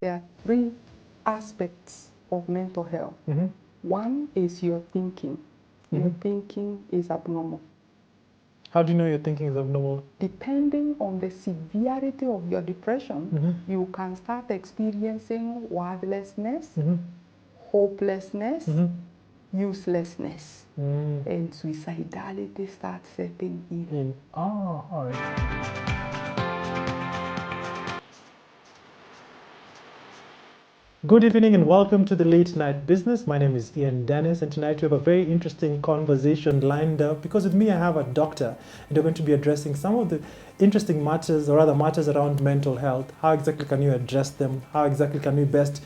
There are three aspects of mental health. One is your thinking. Your thinking is abnormal. How do you know your thinking is abnormal? Depending on the severity of your depression, you can start experiencing worthlessness, hopelessness, uselessness, and suicidality starts setting in. Oh, all right. Good evening and welcome to the Late Night Business. My name is Ian Dennis, and tonight we have a very interesting conversation lined up because with me I have a doctor, and we're going to be addressing some of the interesting matters, or rather matters around mental health. How exactly can you address them? How exactly can we best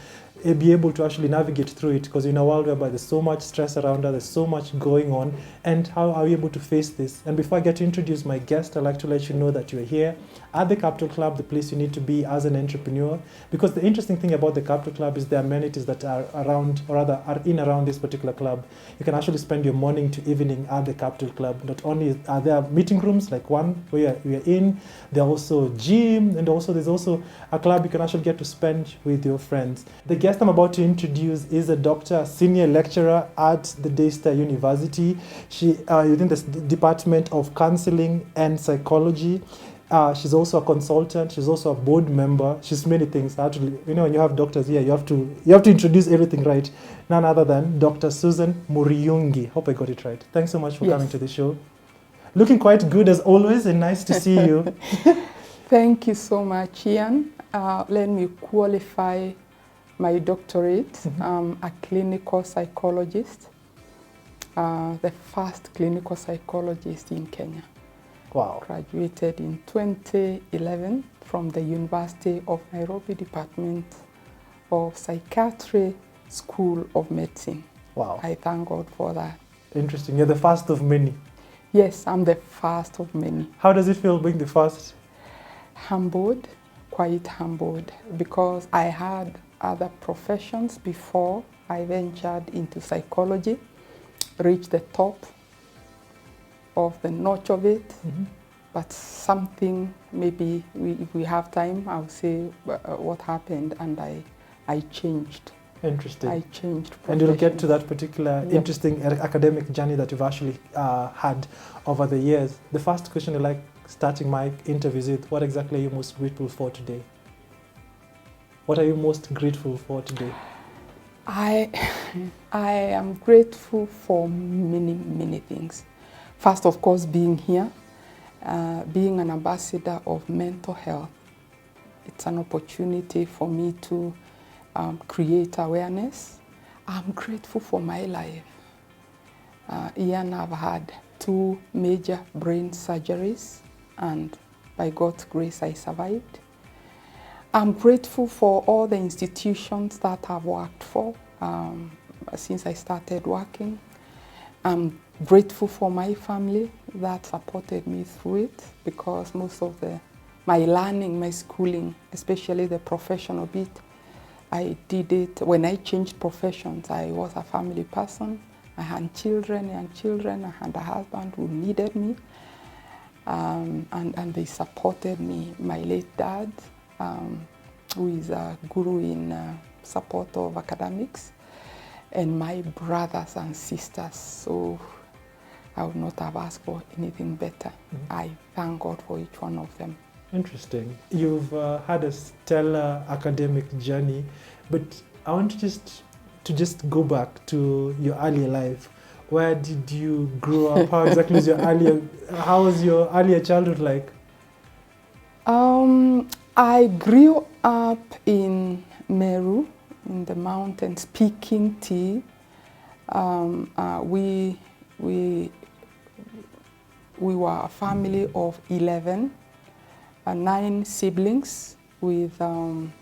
be able to actually navigate through it? Because in a world whereby there's so much stress around us, there's so much going on, and how are we able to face this? And before I get to introduce my guest, I'd like to let you know that you're here at the Capital Club, the place you need to be as an entrepreneur. Because the interesting thing about the Capital Club is the amenities that are around, or rather are in around this particular club. You can actually spend your morning to evening at the Capital Club. Not only are there meeting rooms like one where we are in, there are also gym, and also there's also a club you can actually get to spend with your friends. The guest I'm about to introduce is a doctor, a senior lecturer at the Daystar University. She within the Department of Counseling and Psychology. She's also a consultant. She's also a board member. She's many things. Actually, you know, when you have doctors here, you have to introduce everything right. None other than Dr. Susan Muriungi. Hope I got it right. Thanks so much for coming to the show. Looking quite good as always, and nice to see you. Thank you so much, Ian. Let me qualify my doctorate. I'm a clinical psychologist, the first clinical psychologist in Kenya. Wow. Graduated in 2011 from the University of Nairobi Department of Psychiatry, School of Medicine. Wow. I thank God for that. Interesting. You're the first of many. Yes, I'm the first of many. How does it feel being the first? Humbled, quite humbled, because I had other professions before I ventured into psychology, reached the top of the notch of it, but something, maybe if we have time, I'll say what happened, and I changed. Interesting. I changed. And you'll get to that particular interesting academic journey that you've actually had over the years. The first question I like starting my interviews with, what exactly are you most grateful for today? What are you most grateful for today? I am grateful for many things. First, of course, being here, being an ambassador of mental health. It's an opportunity for me to create awareness. I'm grateful for my life. Ian, I've had 2 major brain surgeries, and by God's grace, I survived. I'm grateful for all the institutions that I've worked for since I started working. I'm grateful for my family that supported me through it, because most of my learning, my schooling, especially the professional bit, I did it when I changed professions. I was a family person. I had children. I had a husband who needed me, and they supported me. My late dad, who is a guru in support of academics, and my brothers and sisters. So I would not have asked for anything better. I thank God for each one of them. Interesting. You've had a stellar academic journey, but I want to just go back to your earlier life. Where did you grow up? How exactly was how was your earlier childhood like? I grew up in Mury, in the mountains, picking tea. We were a family of 11, 9 siblings with mom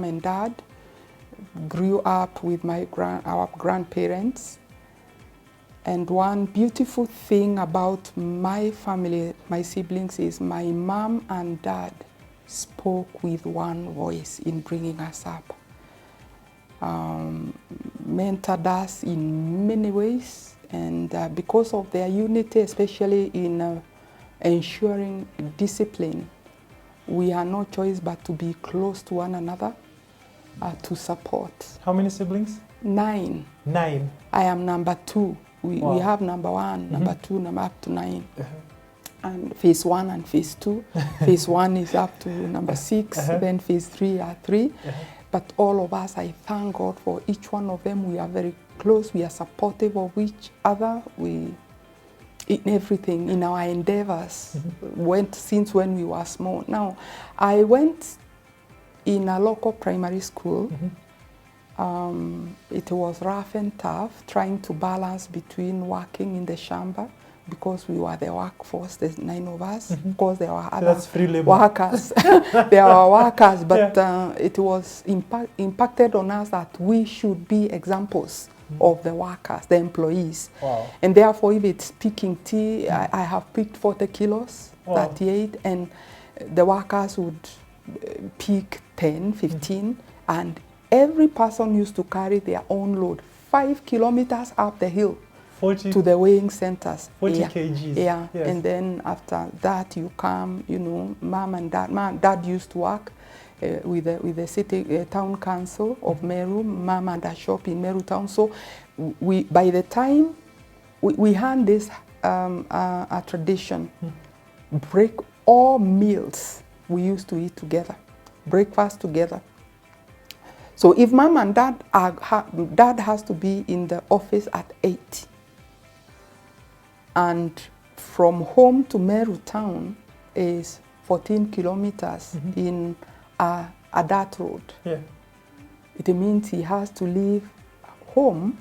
and dad. Grew up with our grandparents. And one beautiful thing about my family, my siblings, is my mom and dad spoke with one voice in bringing us up. Mentored us in many ways, and because of their unity, especially in ensuring discipline, we had no choice but to be close to one another. to support. How many siblings? 9. 9. I am number 2. We have number 1, number 2, number up to 9. And phase 1 and phase 2. Phase 1 is up to number 6, then phase 3 are 3. But all of us, I thank God for each one of them. We are very close, we are supportive of each other. We, in everything, in our endeavors, went since when we were small. Now, I went in a local primary school. It was rough and tough, trying to balance between working in the shamba, because we were the workforce, there's 9 of us. Of course, there were other workers. There were workers, but it was impacted on us that we should be examples of the workers, the employees. And therefore, if it's picking tea, I have picked 40 kilos, 38, and the workers would pick 10, 15, and every person used to carry their own load, 5 kilometers up the hill. 40 to the weighing centers. 40 kgs. Yeah, yes. And then after that you come, you know, mom and dad. Dad used to work with the city town council of Meru. Mom had a shop in Meru town. So we, by the time we had this a tradition, break all meals we used to eat together, breakfast together. So if mom and dad dad has to be in the office at 8. And from home to Meru town is 14 kilometers in a dirt road. It means he has to leave home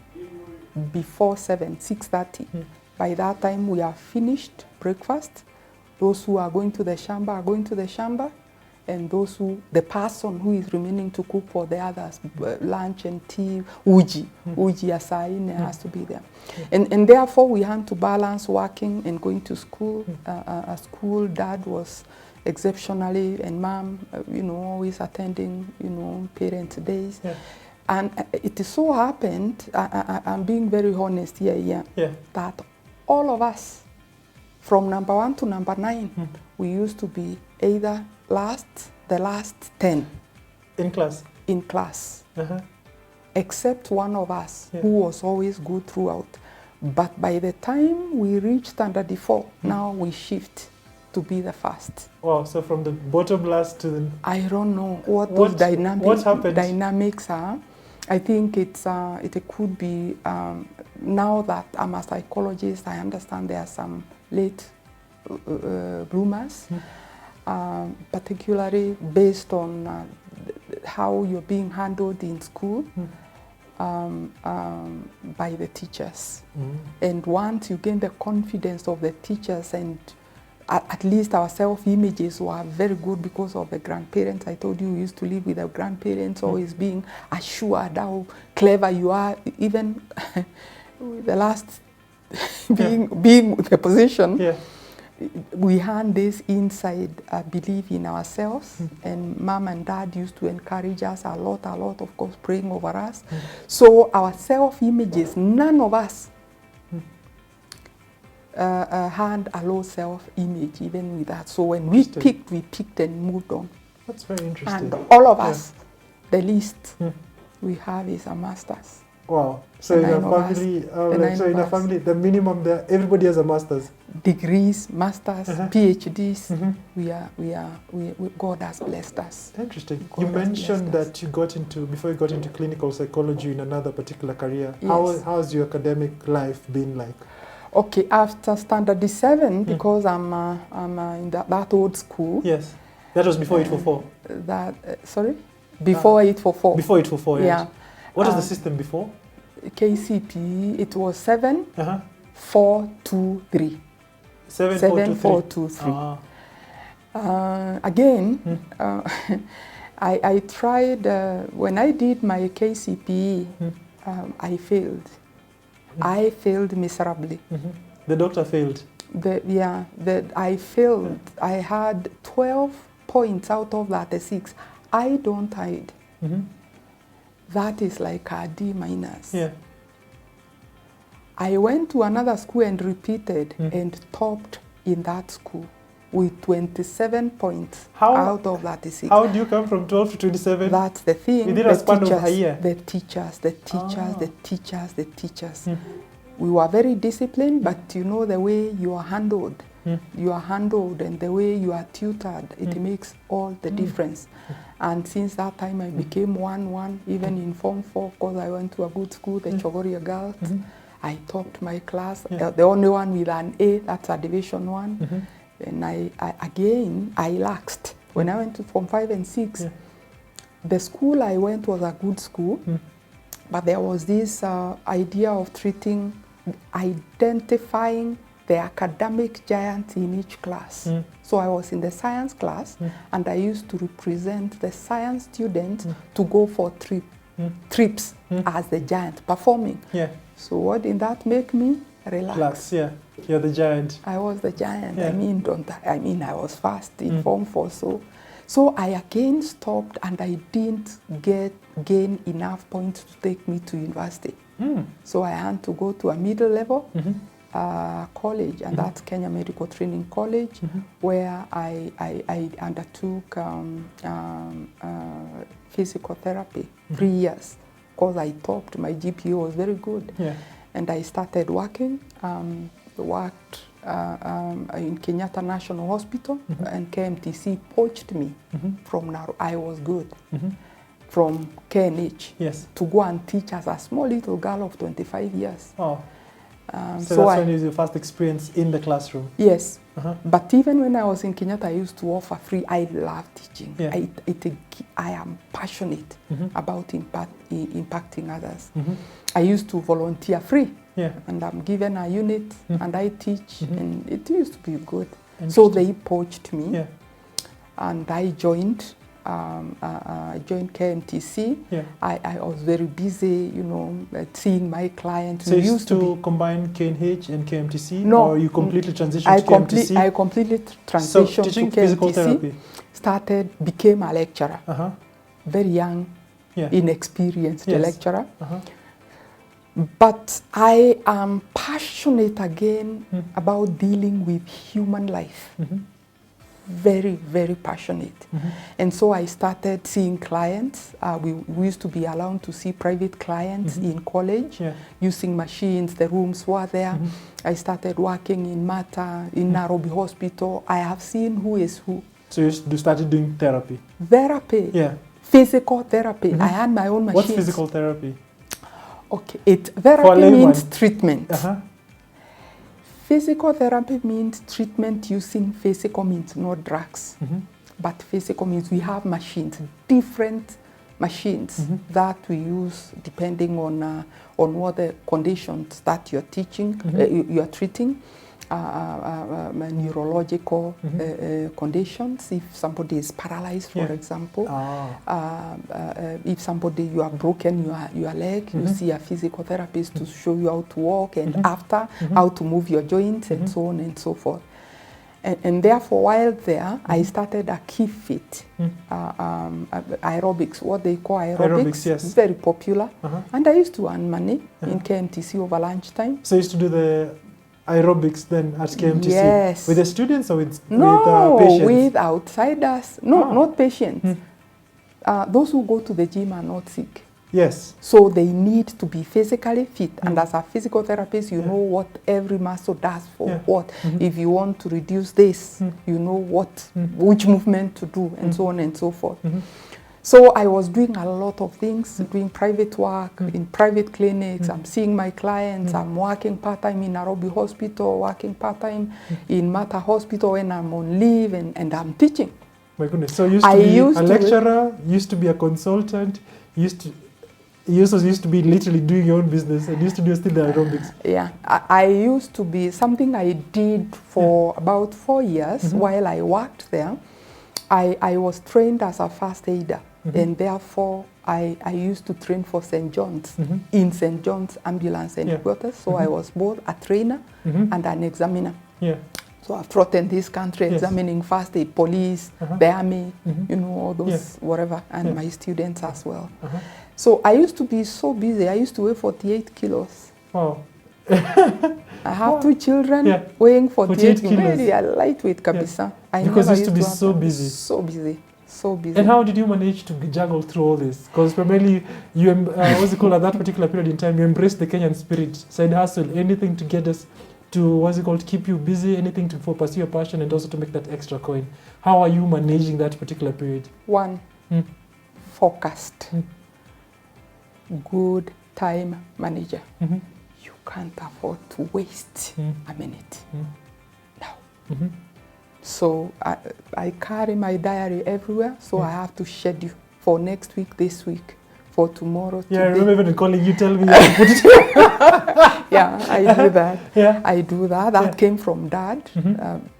before 6:30. By that time we have finished breakfast. Those who are going to the shamba are going to the shamba, and those who, the person who is remaining to cook for the others, lunch and tea, uji asaine has to be there. And therefore we had to balance working and going to school. School, dad was exceptionally, and mom, you know, always attending, you know, parents' days. And it so happened, I'm being very honest here, that all of us, from number 1 to number 9, we used to be either the last 10 in class. In class, except one of us who was always good throughout. But by the time we reached standard 4, now we shift to be the first. Wow! So from the bottom last to the, I don't know what those dynamics are. I think it's it could be now that I'm a psychologist, I understand there are some late bloomers. Particularly based on how you're being handled in school by the teachers. And once you gain the confidence of the teachers, and at least our self-images were very good because of the grandparents. I told you we used to live with our grandparents, always being assured how clever you are, even the last being the position. We had this inside belief in ourselves, and mom and dad used to encourage us a lot, of course, praying over us. So our self-images, none of us had a low self-image, even with that. So when we picked and moved on. That's very interesting. And all of us, the least we have is a master's. Wow. So in a family, the minimum there, everybody has a master's. Degrees, masters, PhDs. God has blessed us. Interesting. You mentioned that you got into, before you got into clinical psychology in another particular career. Yes. How has your academic life been like? Okay, after standard 7, because I'm in that old school. Yes, that was before 844. Sorry, before 844. Before 844, yes. What was the system before? KCP, it was 7, 4, 2, 3. 7, 4, 2, 3. Again, I tried, when I did my KCPE, I failed. I failed miserably. The doctor failed? I failed. I had 12 points out of 36. I don't hide. That is like a D minus. I went to another school and repeated and topped in that school. with 27 points How- out of 36. How do you come from 12 to 27? That's the thing. Within a span of a year? The teachers, the Ah. teachers. We were very disciplined, but you know the way you are handled. You are handled and the way you are tutored, it makes all the difference. And since that time, I became 1-1, even in Form 4, because I went to a good school, the Chogoria Girls. I topped my class, the only one with an A, that's a Division 1. And I laxed. When I went to Form 5 and 6, the school I went was a good school, but there was this idea of identifying the academic giant in each class. So I was in the science class, and I used to represent the science students to go for trips as the giant performing. So what did that make me? Relax. Class, you're the giant. I was the giant. I was fast in Form 4. So I again stopped, and I didn't gain enough points to take me to university. So I had to go to a middle level college, and that's Kenya Medical Training College, where I undertook physical therapy 3 years, because I topped. My GPA was very good. And I started working, worked in Kenyatta National Hospital, and KMTC poached me from Naro. I was good. From KNH to go and teach as a small little girl of 25 years. So that's when you was your first experience in the classroom? Yes. But even when I was in Kenyatta, I used to offer free. I love teaching. I am passionate about impacting others. I used to volunteer free. And I'm given a unit, and I teach, and it used to be good. So they poached me, and I joined. I joined KMTC. I was very busy, seeing my clients. So you used to combine KNH and KMTC? No. Or you completely transitioned to KMTC? I completely transitioned to KMTC. Physical therapy. Became a lecturer. Very young, inexperienced lecturer. But I am passionate again about dealing with human life. Very, very passionate. And so I started seeing clients. We used to be allowed to see private clients in college, using machines. The rooms were there. I started working in Mata, in Nairobi Hospital. I have seen who is who. So you started doing therapy? Therapy. Physical therapy. I had my own machines. What's physical therapy? Okay, therapy means treatment. Physical therapy means treatment using physical means, not drugs. But physical means we have machines, different machines that we use depending on what the conditions that you're teaching, you are treating. Neurological conditions, if somebody is paralyzed, for example. If somebody, you have broken your leg, you see a physical therapist to show you how to walk, and after, how to move your joints, and so on and so forth. And therefore, while there, I started a key fit, aerobics, what they call aerobics, very popular. And I used to earn money in KMTC over lunchtime. So you used to do the aerobics then at KMTC? Yes. With the students or with patients? No, with outsiders. No, not patients. Those who go to the gym are not sick. Yes. So they need to be physically fit. And as a physical therapist, you know what every muscle does for what. If you want to reduce this, you know which movement to do, and so on and so forth. So I was doing a lot of things, doing private work in private clinics. I'm seeing my clients. I'm working part-time in Nairobi Hospital, working part-time in Mata Hospital when I'm on leave, and I'm teaching. My goodness. So you used to be a lecturer, used to be a consultant, you also used to be literally doing your own business, and used to do still the aerobics. I used to be something I did for about 4 years while I worked there. I was trained as a first aider. And therefore, I used to train for St. John's, in St. John's Ambulance Headquarters. So I was both a trainer and an examiner. So I've taught in this country examining first aid, police, the army, all those, whatever, and my students as well. So I used to be so busy. I used to weigh 48 kilos. Wow. I have Wow. 2 children Yeah. weighing 48 kilos. Very lightweight kabisa. I Because never you used to be have so them. busy. So busy. So busy. And how did you manage to juggle through all this? Because primarily, you, what's it called, at that particular period in time, you embraced the Kenyan spirit, side hustle, anything to get us to, what's it called, keep you busy, anything to pursue your passion and also to make that extra coin. How are you managing that particular period? 1, focused. Good time manager. You can't afford to waste a minute. No. So I carry my diary everywhere, so I have to schedule for next week, this week, for tomorrow, Yeah, today. I remember even calling you, tell me you have to put it. Yeah, I do that. Yeah. I do that. That came from Dad,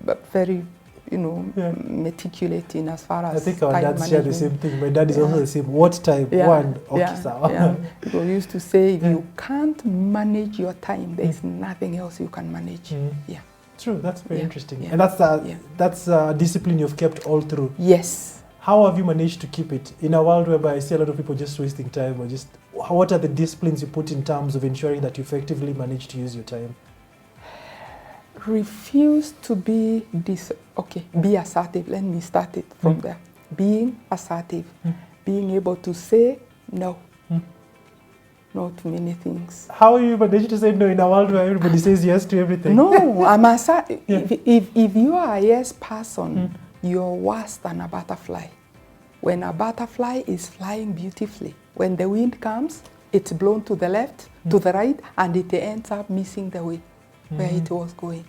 but very, Yeah. meticulating as far as I think our time dads share the management. same thing. My dad is also the same. What time? Yeah, One. Okay, yeah, sawa. yeah. People used to say, if you can't manage your time, there's nothing else you can manage. Yeah. True, that's very interesting. Yeah. And that's a discipline you've kept all through. Yes. How have you managed to keep it in a world whereby I see a lot of people just wasting time, or just what are the disciplines you put in terms of ensuring that you effectively manage to use your time? Refuse to be be assertive. Let me start it from there. Being assertive, being able to say no. No to many things. How are you managing to say no in a world where everybody says yes to everything? No, I'm assertive. Yeah. If you are a yes person, you're worse than a butterfly. When a butterfly is flying beautifully, when the wind comes, it's blown to the left, to the right, and it ends up missing the way where it was going.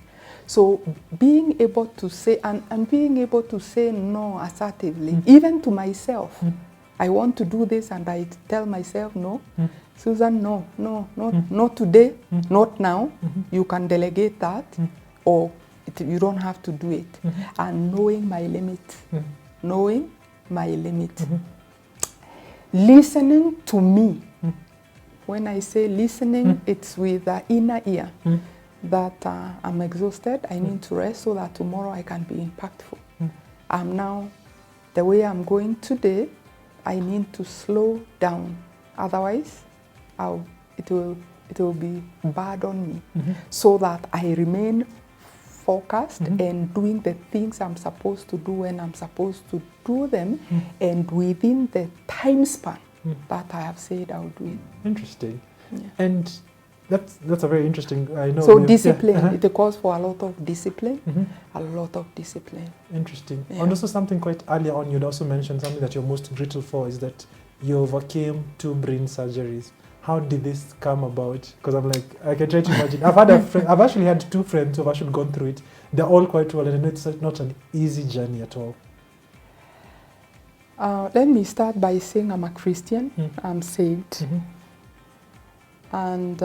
So being able to say, and being able to say no assertively, even to myself. I want to do this, and I tell myself no. Susan, no, not today, not now. You can delegate that, or you don't have to do it. And knowing my limit, knowing my limit. Listening to me. When I say listening, it's with the inner ear that I'm exhausted, I need to rest so that tomorrow I can be impactful. I'm now, the way I'm going today, I need to slow down. Otherwise, it will be bad on me. So that I remain focused and doing the things I'm supposed to do when I'm supposed to do them, and within the time span that I have said I'll do it. Interesting. Yeah. And that's a very interesting, I know. So discipline, it calls for a lot of discipline, a lot of discipline. Interesting. Yeah. And also something quite earlier on, you'd also mentioned something that you're most grateful for is that you overcame 2 brain surgeries. How did this come about? Because I'm like, I can try to imagine. I've actually had 2 friends who've actually gone through it. They're all quite well, and I know it's not an easy journey at all. Let me start by saying I'm a Christian. I'm saved. And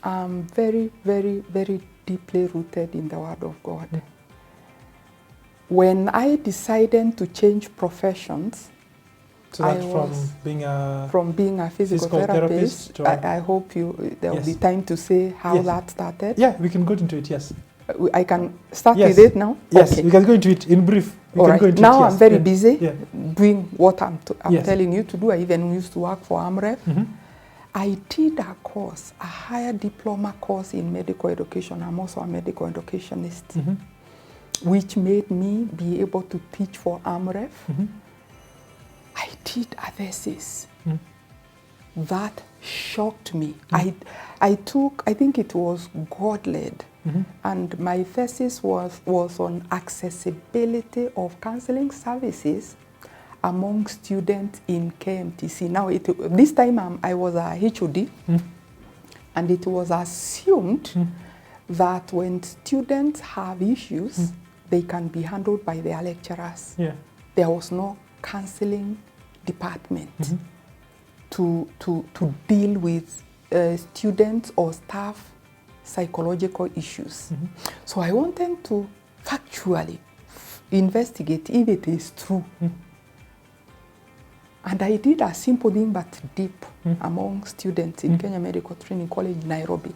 I'm very, very, very deeply rooted in the Word of God. When I decided to change professions, So that from being a physical therapist to I hope there will be time to say how that started. Yeah, we can go into it, yes. I can start with it now? Yes, okay. we can go into it in brief. All right. Now I'm very busy doing what I'm telling you to do. I even used to work for AMREF. I did a course, a higher diploma course in medical education. I'm also a medical educationist, which made me be able to teach for AMREF. I did a thesis that shocked me. I think it was God-led, and my thesis was on accessibility of counseling services among students in KMTC. Now, this time I was a HOD, and it was assumed that when students have issues, they can be handled by their lecturers. There was no counseling department to deal with students or staff psychological issues. So I wanted to factually investigate if it is true. And I did a simple thing but deep among students in Kenya Medical Training College, Nairobi.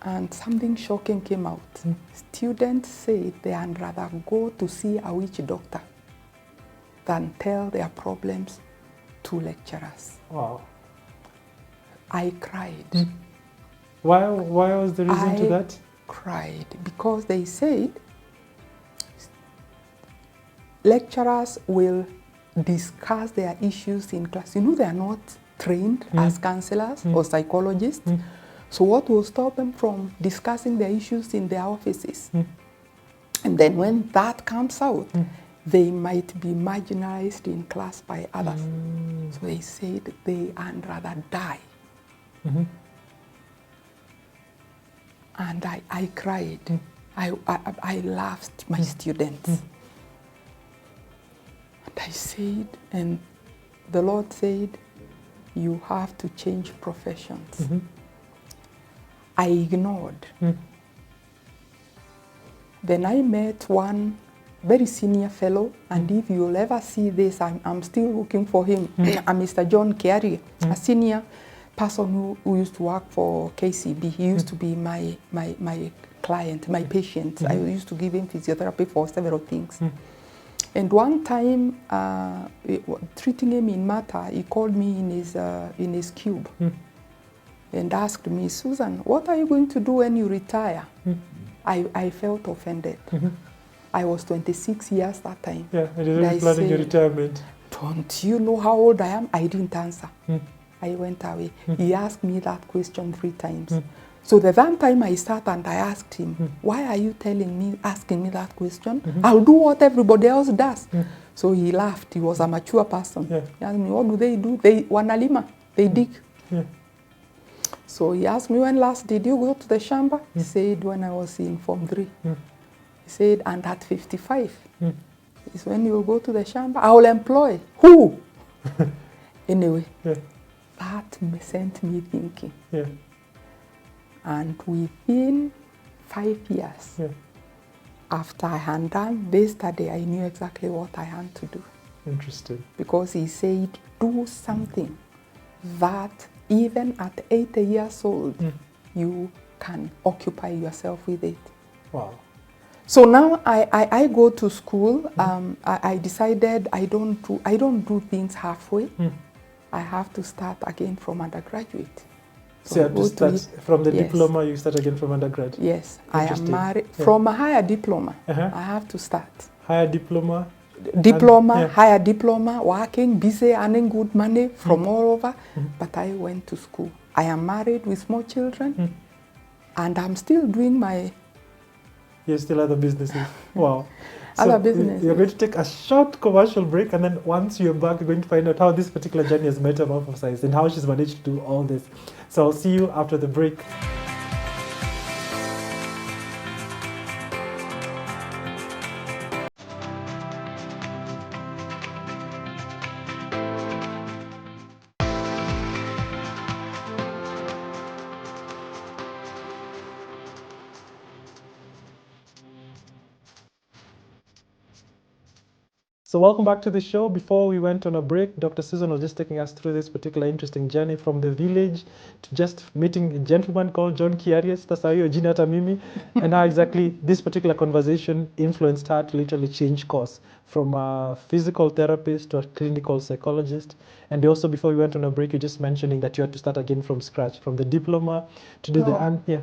And something shocking came out. Students said they'd rather go to see a witch doctor than tell their problems to lecturers. Wow. I cried. Why was the reason to that? I cried because they said lecturers will discuss their issues in class. You know, they are not trained as counselors or psychologists. So what will stop them from discussing their issues in their offices? And then when that comes out, they might be marginalized in class by others. So they said they would rather die. And I cried. I laughed my students. And I said, and the Lord said, you have to change professions. I ignored. Then I met one very senior fellow, and if you'll ever see this, I'm still looking for him. I'm Mr. John Kiari, a senior person who used to work for KCB. He used to be my client, my patient. I used to give him physiotherapy for several things. And one time, treating him in matter, he called me in his cube and asked me, Susan, what are you going to do when you retire? I felt offended. I was 26 years that time. Yeah, and you're really planning your retirement. Don't you know how old I am? I didn't answer. I went away. He asked me that question 3 times. So the third time I sat and I asked him, why are you asking me that question? I'll do what everybody else does. So he laughed. He was a mature person. He asked me, what do? They wanalima. They dig. So he asked me, when last did you go to the shamba? He said, when I was in Form 3. He said, and at 55 is when you will go to the shamba. I will employ. Who? Anyway, that sent me thinking. And within 5 years, after I had done this study, I knew exactly what I had to do. Interesting. Because he said, do something that even at 80 years old, you can occupy yourself with it. Wow. So now I go to school. I decided I don't do things halfway. I have to start again from undergraduate. So you have to start from the diploma, you start again from undergrad? Yes, I am married. From a higher diploma, I have to start. Higher diploma? Higher diploma, working, busy, earning good money from all over. But I went to school. I am married with small children, and I'm still doing my... You still other businesses? Wow. Other businesses. You're going to take a short commercial break, and then once you're back, you're going to find out how this particular journey has metamorphosized and how she's managed to do all this. So I'll see you after the break. So welcome back to the show. Before we went on a break, Dr. Susan was just taking us through this particular interesting journey from the village to just meeting a gentleman called John Kiarias, Tasayo Jina Tamimi, and how exactly this particular conversation influenced her to literally change course from a physical therapist to a clinical psychologist. And also, before we went on a break, you just mentioning that you had to start again from scratch, from the diploma to do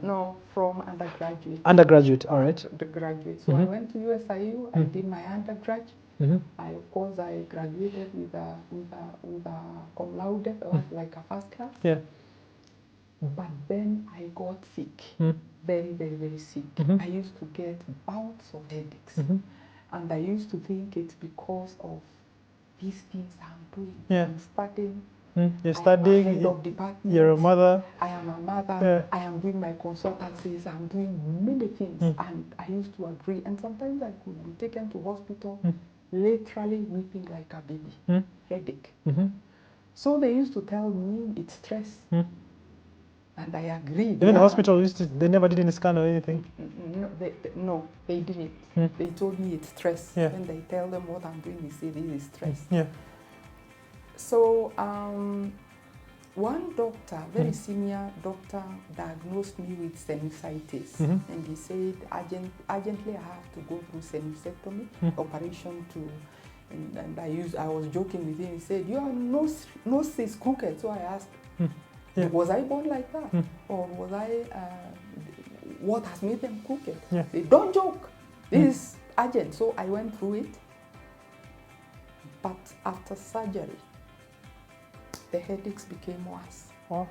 No, from undergraduate. Undergraduate, all right. The graduate. So I went to USIU, I did my undergrad. Of course, I graduated with a cum laude, or like a first class. But then I got sick, very, very, very sick. I used to get bouts of headaches. And I used to think it's because of these things I'm doing. I'm studying. You're studying, head of department. you're a mother. I am a mother. I am doing my consultancies. I'm doing many things. And I used to agree. And sometimes I could be taken to hospital, literally weeping like a baby, headache. So they used to tell me it's stress. And I agreed. Even the hospital they never did any scan or anything? No, they didn't. They told me it's stress. When they tell them what I'm doing, they say this is stress. So one doctor, very senior doctor, diagnosed me with sinusitis. And he said, urgently I have to go through sinusectomy operation to... And I was joking with him. He said, your nose is crooked. So I asked, Yeah. Was I born like that? Or was I, what has made them crooked? Yeah. They don't joke. This is urgent. So I went through it. But after surgery, the headaches became worse. Oh.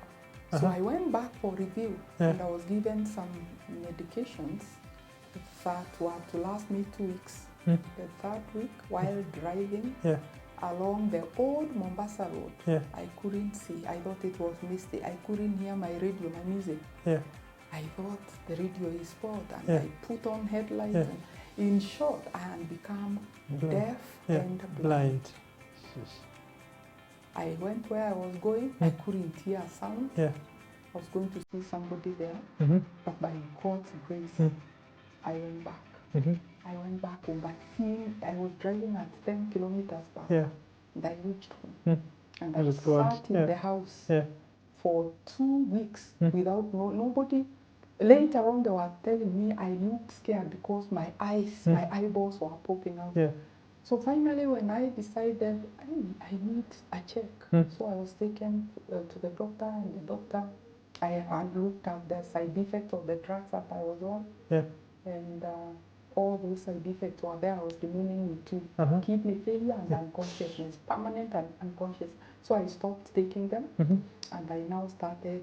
So I went back for review, Yeah. and I was given some medications that were to last me 2 weeks. The third week, while driving Yeah. along the old Mombasa Road, Yeah. I couldn't see. I thought it was misty. I couldn't hear my radio, my music. Yeah. I thought the radio is spoiled, and Yeah. I put on headlights. Yeah. And in short, I had become deaf Yeah. and blind. Blind. I went where I was going. I couldn't hear a sound. Yeah. I was going to see somebody there, but by God's grace, I went back. I went back home, but seeing I was driving at 10 kilometers per hour, Yeah. and I reached home. And I That is God. sat in the house Yeah. for 2 weeks without nobody. Later on, they were telling me I looked scared because my eyes, my eyeballs were popping out. Yeah. So finally, when I decided I need a check, so I was taken to the doctor, and the doctor, I had looked at the side effects of the drugs that I was on, Yeah. and all those side effects were there. I was remaining with two: kidney failure and unconsciousness, permanent and unconscious. So I stopped taking them, and I now started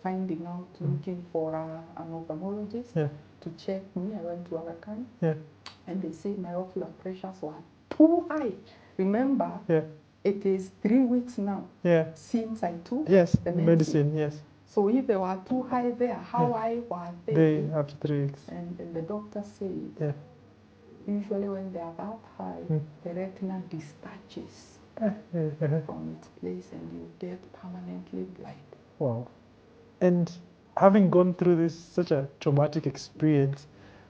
finding out, looking for an ophthalmologist to check me. I went to Arakan, and they said my ocular pressures were too high. Remember, it is 3 weeks now since I took the medicine. Yes. So if they were too high there, how high were they? They after 3 weeks. And the doctor said, usually when they are that high, the retina detaches from its place and you get permanently blind. Wow. And having gone through this such a traumatic experience,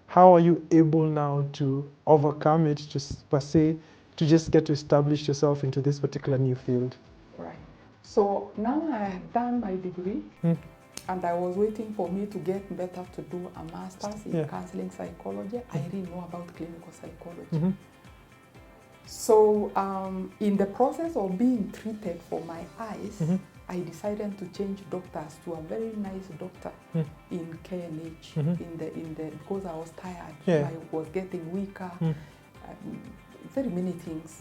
how are you able now to overcome it, per se, to just get to establish yourself into this particular new field? Right. So now I have done my degree, and I was waiting for me to get better to do a master's in counseling psychology. I didn't know about clinical psychology. So in the process of being treated for my eyes, I decided to change doctors to a very nice doctor in KNH, because I was tired. I was getting weaker, very many things.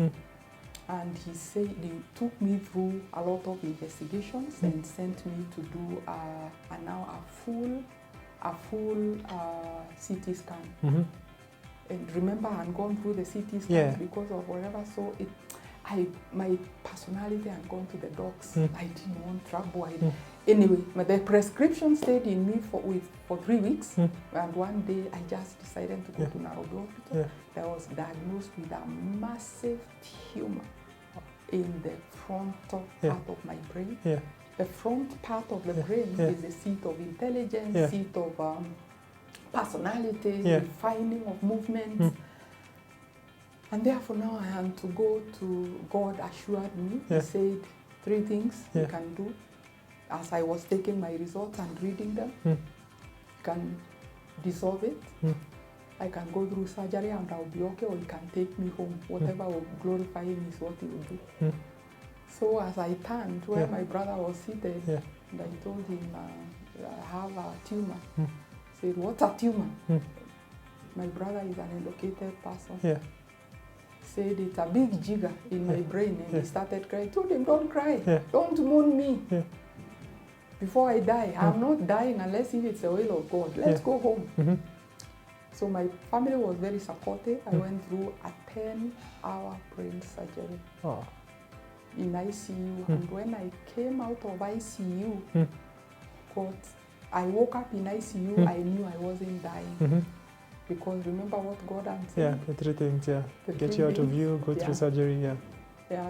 And he said, he took me through a lot of investigations and sent me to do a full CT scan. And remember, I had gone through the CT scans because of whatever. So my personality had gone to the docs. I didn't want trouble. Anyway, the prescription stayed in me for 3 weeks. And one day, I just decided to go to Nairobi Hospital. I was diagnosed with a massive tumor in the front part of my brain. The front part of the brain is the seat of intelligence, seat of personality, refining of movements. And therefore now I had to go to, God assured me, he said 3 things you can do. As I was taking my results and reading them, you can dissolve it, I can go through surgery and I'll be okay, or you can take me home. Whatever will glorify him is what he will do. So as I turned where my brother was seated, and I told him, I have a tumor. He said, what's a tumor? My brother is an educated person. Said it's a big jigger in my brain, and he started crying. I told him, don't cry, don't mourn me. Before I die, I'm not dying unless if it's the will of God. Let's go home. So my family was very supportive. I went through a 10-hour brain surgery in ICU. And when I came out of ICU, I woke up in ICU, I knew I wasn't dying. Because remember what God had said? The 3 things, Get you out of you, go through surgery,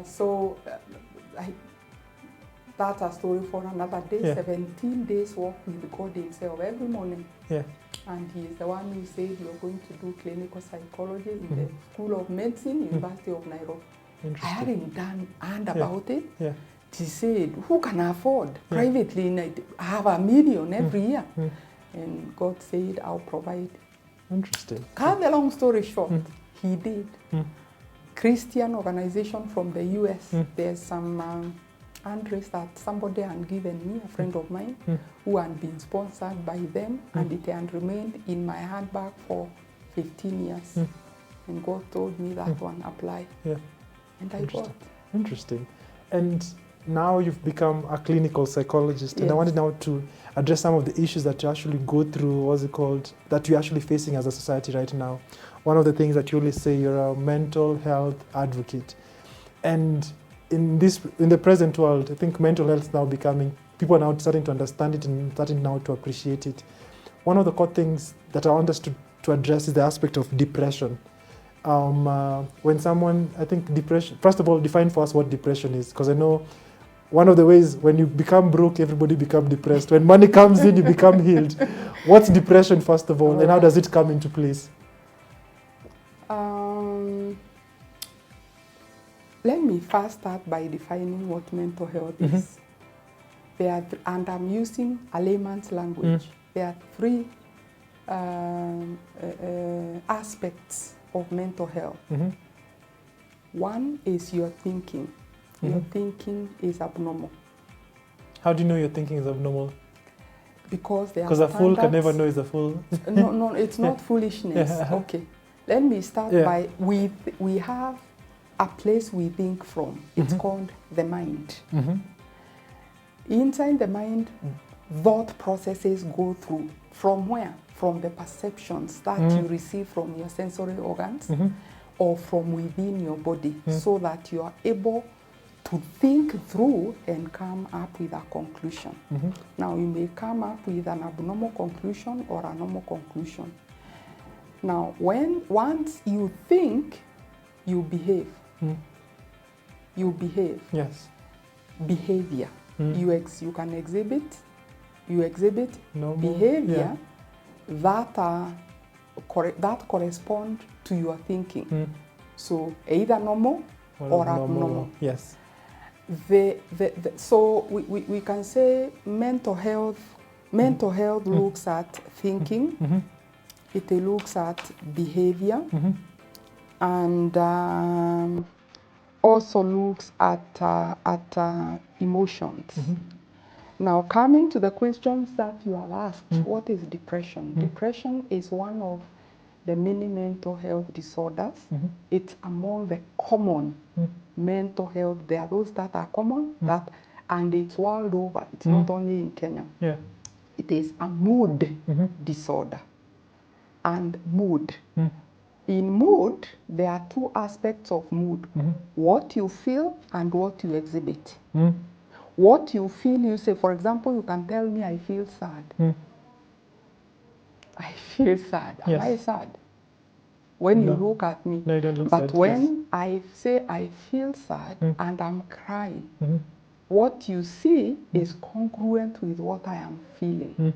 so that's a story for another day. 17 days walk with God himself every morning. And he is the one who said you're going to do clinical psychology in the School of Medicine, University of Nairobi. I hadn't heard about it. He said, who can afford privately? I have $1 million every year. And God said, I'll provide. Interesting. Cut the long story short, he did. Christian organization from the US. There's some fundraise that somebody had given me, a friend of mine, who had been sponsored by them, and it had remained in my handbag for 15 years. And God told me that one, apply. Yeah. And I got. Interesting. And now you've become a clinical psychologist, and Yes. I wanted now to address some of the issues that you actually go through, what's it called, that you're actually facing as a society right now. One of the things that you always say, you're a mental health advocate. And in the present world, I think mental health is now becoming, people are now starting to understand it and starting now to appreciate it. One of the core things that I want us to address is the aspect of depression. When someone, I think depression, first of all, define for us what depression is, because I know one of the ways when you become broke, everybody become depressed. When money comes in, you become healed. What's depression, first of all, and how does it come into place? Let me first start by defining what mental health is. And I'm using a layman's language. There are three aspects of mental health. One is your thinking. Your thinking is abnormal. How do you know your thinking is abnormal? Because there are Because a fool can never know he's a fool. No, it's not foolishness. Okay. Let me start by, we have a place we think from. It's called the mind. Inside the mind, thought processes go through. From where? From the perceptions that you receive from your sensory organs or from within your body, so that you are able to think through and come up with a conclusion. Now, you may come up with an abnormal conclusion or a normal conclusion. Now, once you think, you behave. You behave. Yes. Behavior. You can exhibit Normal. behavior that correspond to your thinking. So either normal or abnormal. Yes. So we can say mental health looks at thinking, it looks at behavior, and also looks at emotions. Now, coming to the questions that you have asked, what is depression? Depression is one of the many mental health disorders. It's among the common mental health. There are those that are common, and it's world over. It's not only in Kenya. Yeah. It is a mood disorder. And mood. In mood, there are two aspects of mood. What you feel and what you exhibit. What you feel, you say, for example, you can tell me I feel sad. I feel sad. Am I sad? When you look at me. No, you don't look but sad. When I say I feel sad and I'm crying, what you see is congruent with what I am feeling.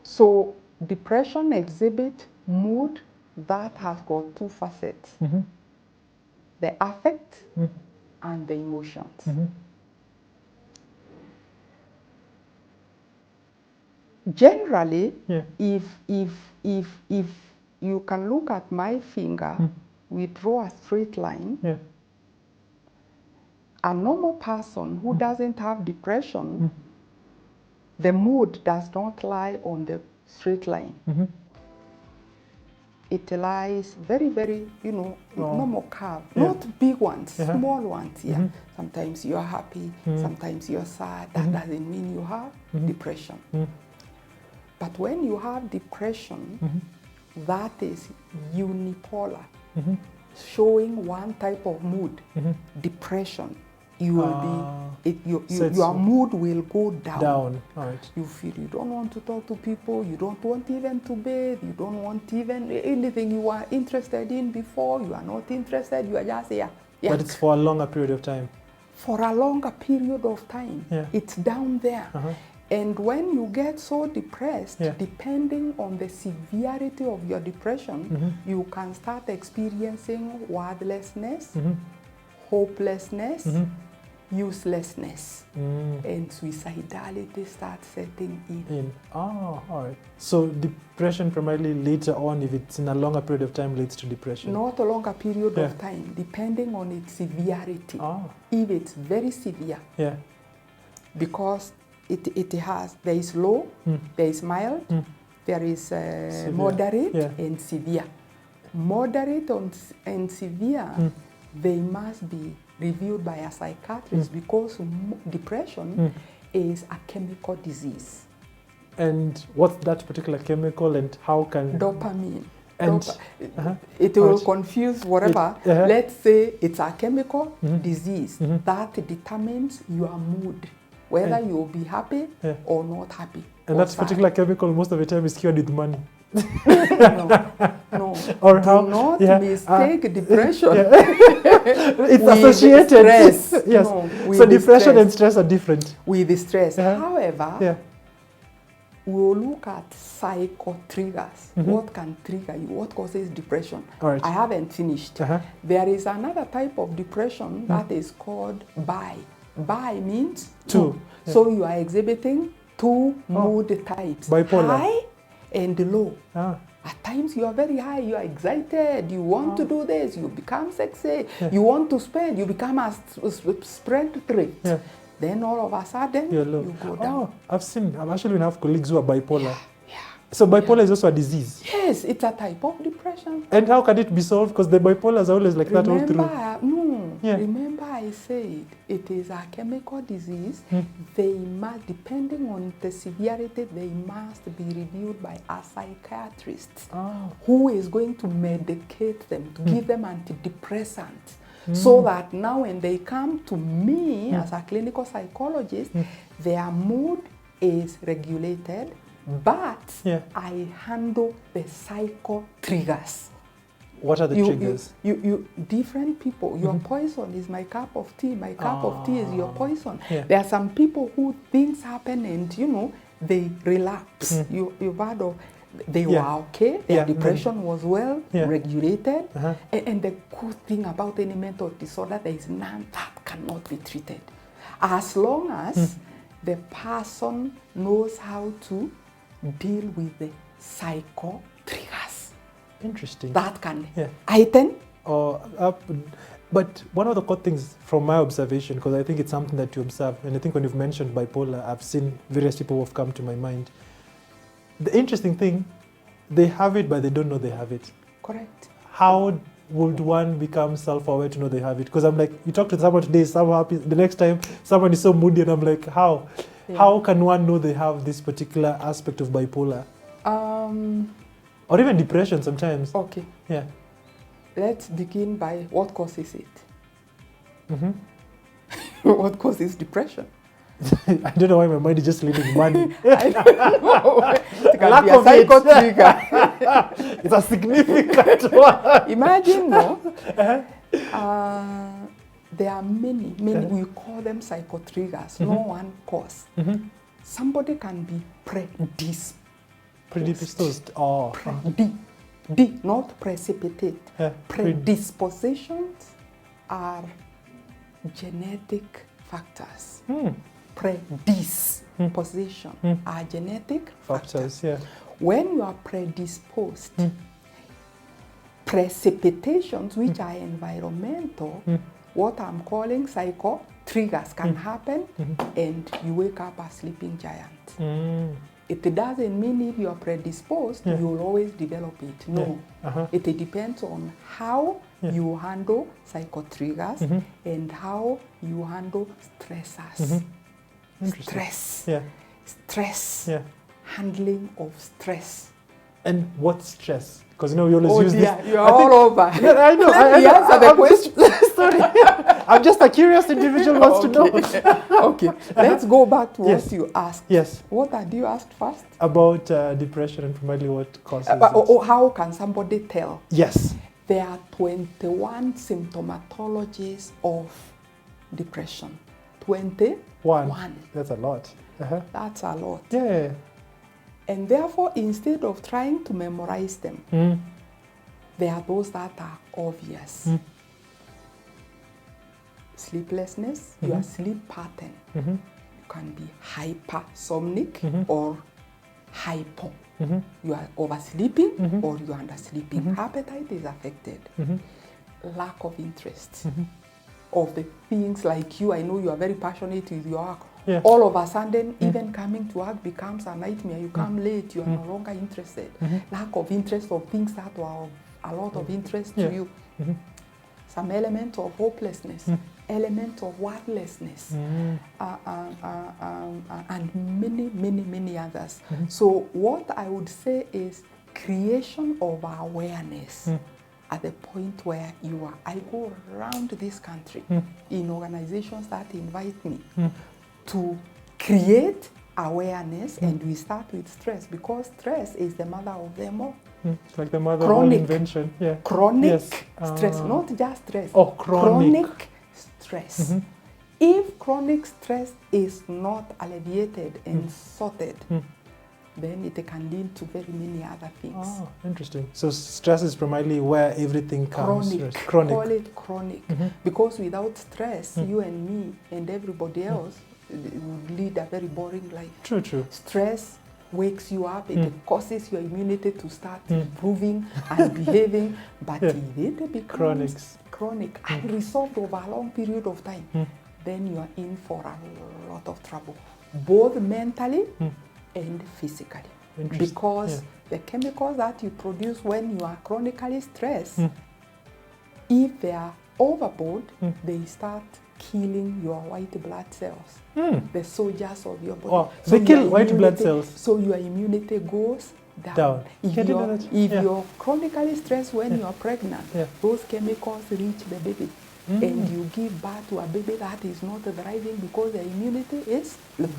So depression exhibits mood that has got two facets. The affect and the emotions. Generally, if you can look at my finger, we draw a straight line. A normal person who doesn't have depression, the mood does not lie on the straight line. It lies very, very, normal curve. Not big ones, small ones, Sometimes you're happy, sometimes you're sad. That doesn't mean you have depression. But when you have depression, that is unipolar, showing one type of mood, depression. You will your mood will go down. All right. You feel you don't want to talk to people, you don't want even to bathe, you don't want even anything you were interested in before, you are not interested, you are just here. But it's for a longer period of time. For a longer period of time. It's down there. And when you get so depressed, depending on the severity of your depression, you can start experiencing worthlessness, hopelessness, uselessness, and suicidality starts setting in. All right. So depression primarily later on, if it's in a longer period of time, leads to depression? Not a longer period of time, depending on its severity. If it's very severe, because there is low, there is mild, there is moderate and severe. Moderate and severe, they must be reviewed by a psychiatrist because depression is a chemical disease. And what's that particular chemical and how can... Dopamine. And it will confuse whatever. Let's say it's a chemical disease that determines your mood, whether you'll be happy or not happy. And that particular chemical most of the time is cured with money. No. Or do how? not mistake depression. It's with associated. Stress. Yes. No, So depression and stress are different. With the stress. However, we'll look at psycho triggers. What can trigger you? What causes depression? Right. I haven't finished. There is another type of depression that is called bi. Bi means two. So you are exhibiting two mood types. Bipolar. High and low. At times you are very high, you are excited, you want to do this, you become sexy, you want to spend, you become a spendthrift. Then all of a sudden, you go down. I've actually have colleagues who are bipolar. So bipolar is also a disease? Yes, it's a type of depression. And how can it be solved? Because the bipolar is always like that all through. Remember I said it is a chemical disease. They must, depending on the severity, they must be reviewed by a psychiatrist who is going to medicate them, to give them antidepressants. So that now when they come to me as a clinical psychologist, their mood is regulated, but I handle the psycho triggers. What are the triggers? Different people. Your poison is my cup of tea. My cup of tea is your poison. There are some people who things happen and, they relapse. You've heard of, they were okay, their depression was well regulated. And the good thing about any mental disorder, there is none that cannot be treated. As long as the person knows how to deal with the psycho triggers. Interesting. That can heighten. But one of the core things from my observation, because I think it's something that you observe, and I think when you've mentioned bipolar, I've seen various people who have come to my mind. The interesting thing, they have it, but they don't know they have it. Correct. How would one become self-aware to know they have it? Because I'm like, you talk to someone today, someone happy, the next time someone is so moody, and I'm like, how? How can one know they have this particular aspect of bipolar? Or even depression sometimes. Okay. Let's begin by what causes it. What causes depression? I don't know why my mind is just leaning money. I don't know. It can Lack be a of psycho it. trigger. It's a significant one. Imagine, there are many, we call them psycho triggers, no one cause. Somebody can be predisposed. Predisposed. Not precipitate. Predispositions are genetic factors. Predisposition are genetic factors. When you are predisposed, precipitations, which are environmental, what I'm calling psycho triggers can happen, and you wake up a sleeping giant. It doesn't mean if you are predisposed, you will always develop it. No. It depends on how you handle psycho triggers and how you handle stressors. Stress. Handling of stress. And what's stress? Because we always use this. You're all over. I know. Answer the question. Sorry. I'm just a curious individual who wants to know. Okay. Let's go back to what you asked. Yes. What did you ask first? About depression and primarily what causes it. How can somebody tell? Yes. There are 21 symptomatologies of depression. 21. That's a lot. That's a lot. Yeah. And therefore, instead of trying to memorize them, there are those that are obvious. Sleeplessness, your sleep pattern. You can be hypersomnic or hypo. You are oversleeping or you are undersleeping. Appetite is affected. Lack of interest of the things like you. I know you are very passionate with your work. Yeah. All of a sudden, even coming to work becomes a nightmare. You come late, you are no longer interested. Lack of interest of things that were of a lot of interest to you. Some element of hopelessness, element of worthlessness, and many others. So what I would say is creation of awareness at the point where you are. I go around this country in organizations that invite me to create awareness, and we start with stress, because stress is the mother of them all. It's like the mother of all invention. Yeah. Chronic stress, not just stress. Oh, chronic stress. If chronic stress is not alleviated and sorted, then it can lead to very many other things. Oh, interesting. So stress is primarily where everything comes. Chronic. Call it chronic. Because without stress, you and me and everybody else would lead a very boring life. True. Stress wakes you up, it causes your immunity to start improving and behaving, but if it becomes chronic and resolved over a long period of time, then you are in for a lot of trouble, both mentally and physically. Because the chemicals that you produce when you are chronically stressed, if they are overboard, they start killing your white blood cells, the soldiers of your body. Oh, so they kill white blood cells. So your immunity goes down. If you're chronically stressed when you're pregnant, those chemicals reach the baby. And you give birth to a baby that is not thriving because the immunity is low.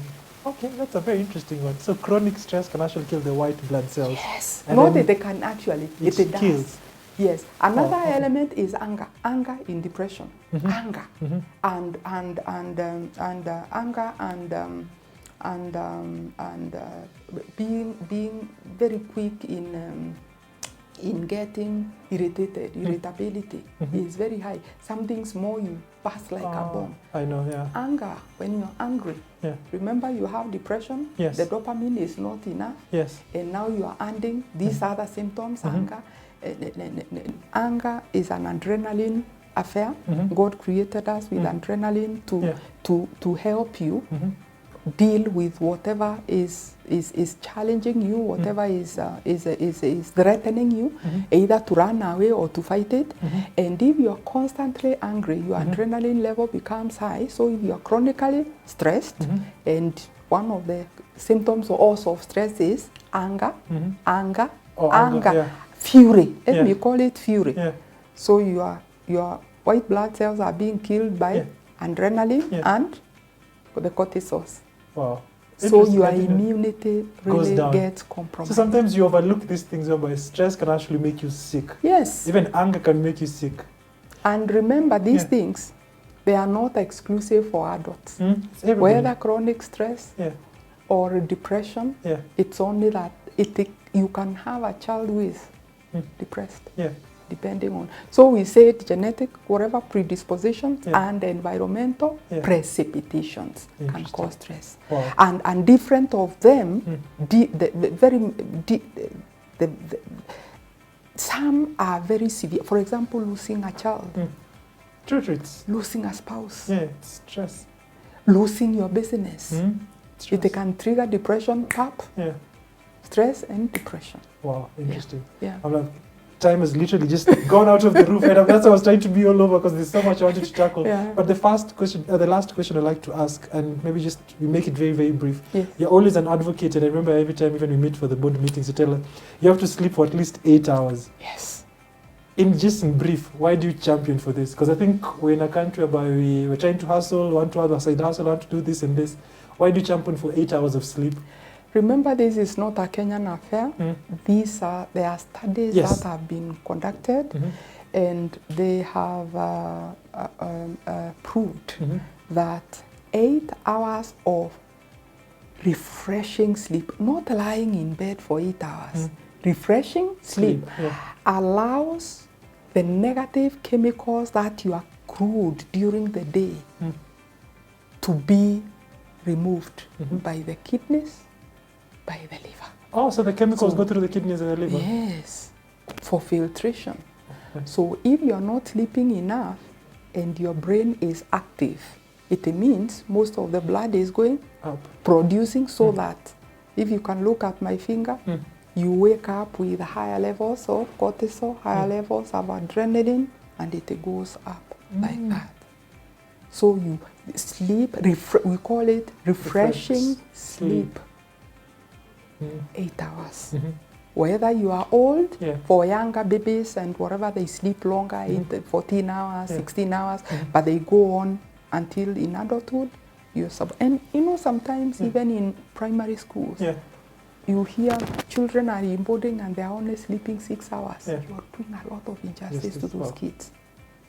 Okay, that's a very interesting one. So chronic stress can actually kill the white blood cells. Yes, not that they can actually, it does. Kills. Yes, another element is anger. Anger in depression. Anger, and anger and being very quick in getting irritated. Irritability is very high. Something small, you burst like a bomb. I know, yeah. Anger, when you're angry. Yeah. Remember, you have depression. Yes. The dopamine is not enough. Yes. And now you are adding these other symptoms. Anger. Anger is an adrenaline affair. God created us with adrenaline to help you deal with whatever is challenging you, whatever is threatening you, either to run away or to fight it. And if you are constantly angry, your adrenaline level becomes high. So if you are chronically stressed, and one of the symptoms also of stress is anger, fury. Let me call it fury. So your white blood cells are being killed by adrenaline and the cortisols. Wow. So your immunity really gets compromised. So sometimes you overlook these things, but stress can actually make you sick. Yes. Even anger can make you sick. And remember, these things, they are not exclusive for adults. Whether chronic stress or depression, it's only that you can have a child who is depressed. Depending on. So we said genetic, whatever predispositions and environmental precipitations can cause stress. Wow. And different of them, some are very severe. For example, losing a child. True, it's losing a spouse. Yeah, it's stress. Losing your business. It can trigger depression, stress and depression. Wow, interesting. Yeah. I'm like, time has literally just gone out of the roof, and that's why I was trying to be all over because there's so much I wanted to tackle. But the last question I'd like to ask, and maybe just we make it very, very brief. You're always an advocate, and I remember every time even we meet for the board meetings, you tell us you have to sleep for at least 8 hours. Yes. In brief, why do you champion for this? Because I think we're in a country whereby we're trying to hustle, want to have a side hustle, want to do this and this. Why do you champion for 8 hours of sleep? Remember, this is not a Kenyan affair. There are studies that have been conducted, and they have proved that 8 hours of refreshing sleep, not lying in bed for 8 hours, refreshing sleep allows the negative chemicals that you accrued during the day to be removed by the kidneys, by the liver. Oh, so the chemicals go through the kidneys and the liver? Yes, for filtration. So if you're not sleeping enough and your brain is active, it means most of the blood is going Up. producing, so that if you can look at my finger, you wake up with higher levels of cortisol, higher levels of adrenaline, and it goes up like that. So you sleep, we call it refreshing sleep. 8 hours. Whether you are old, for younger babies and whatever, they sleep longer, 14 hours, 16 hours, but they go on until in adulthood. And you know, sometimes even in primary schools, you hear children are in boarding and they are only sleeping 6 hours. You are doing a lot of injustice to those kids.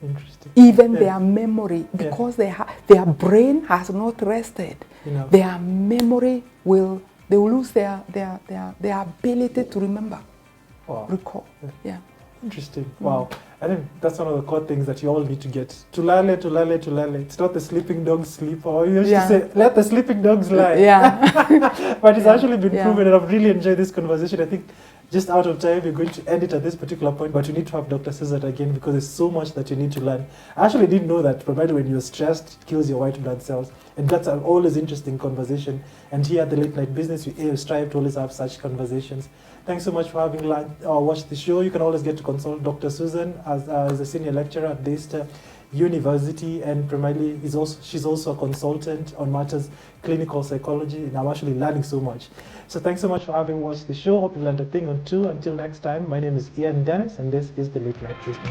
Interesting. Even their memory, because their brain has not rested, their memory they will lose their ability to remember, recall. Interesting. Wow. I think that's one of the core things that you all need to get. Tulale, tulale, tulale. It's not the sleeping dogs sleep, or you used to say, let the sleeping dogs lie. But it's actually been proven, and I've really enjoyed this conversation. I think just out of time, we're going to end it at this particular point, but you need to have Dr. Susan again because there's so much that you need to learn. I actually didn't know that, provided when you're stressed, it kills your white blood cells. And that's an always interesting conversation. And here at the Late Night Business, we strive to always have such conversations. Thanks so much for having watched the show. You can always get to consult Dr. Susan as a senior lecturer at this university, and primarily she's also a consultant on matters clinical psychology, and I'm actually learning so much. So thanks so much for having watched the show. Hope you learned a thing or two. Until next time, my name is Ian Dennis, and this is the Late Night Business.